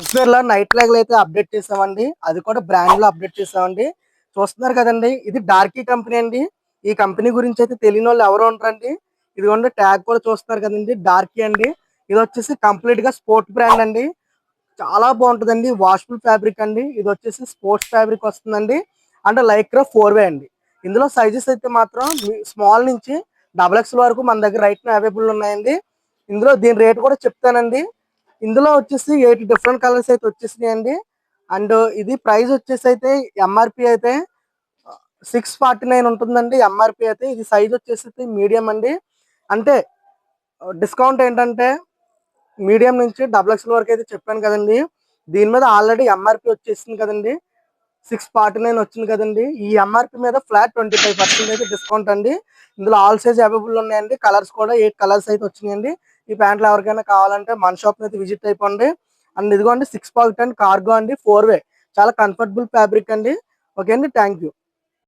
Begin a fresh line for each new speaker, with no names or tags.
Kids wear లో night లాగ్లు అయితే update చేసామండి. అది కూడా బ్రాండ్ లో అప్డేట్ చేసామండి. చూస్తున్నారు కదండి, ఇది డార్కీ కంపెనీ అండి. ఈ కంపెనీ గురించి అయితే తెలియని వాళ్ళు ఎవరు ఉంటారండి. ఇదిగోండి ట్యాగ్ కూడా చూస్తున్నారు కదండి, డార్కీ అండి. ఇది వచ్చేసి కంప్లీట్ గా స్పోర్ట్ బ్రాండ్ అండి. చాలా బాగుంటుందండి. వాషబుల్ ఫ్యాబ్రిక్ అండి. ఇది వచ్చేసి స్పోర్ట్స్ ఫ్యాబ్రిక్ వస్తుందండి. అంటే లైక్రా 4 వే అండి. ఇందులో సైజెస్ అయితే మాత్రం స్మాల్ నుంచి XXL వరకు మన దగ్గర రైట్ అవైలబుల్ ఉన్నాయండి. ఇందులో దీని రేట్ కూడా చెప్తానండి. ఇందులో వచ్చేసి 8 డిఫరెంట్ కలర్స్ అయితే వచ్చేసినాయండి. అండ్ ఇది ప్రైస్ వచ్చేసి అయితే ఎంఆర్పి అయితే 649 ఉంటుందండి. ఎంఆర్పి అయితే ఇది సైజ్ వచ్చేసి మీడియం అండి. అంటే డిస్కౌంట్ ఏంటంటే మీడియం నుంచి XXL వరకు అయితే చెప్పాను కదండి. దీని మీద ఆల్రెడీ ఎంఆర్పి వచ్చేసింది కదండి, 649 వచ్చింది కదండి. ఈ ఎంఆర్పి మీద ఫ్లాట్ 25% అయితే డిస్కౌంట్ అండి. ఇందులో ఆల్ సైజ్ అవైలబుల్ ఉన్నాయండి. కలర్స్ కూడా 8 కలర్స్ అయితే వచ్చినాయండి. ఈ ప్యాంట్లు ఎవరికైనా కావాలంటే మన షాప్ అయితే విజిట్ అయిపోండి. అండ్ ఇదిగోండి 6 పాకెట్ అండ్ కార్గో అండి 4 వే. చాలా కంఫర్టబుల్ ఫ్యాబ్రిక్ అండి. ఓకే అండి, థ్యాంక్ యూ.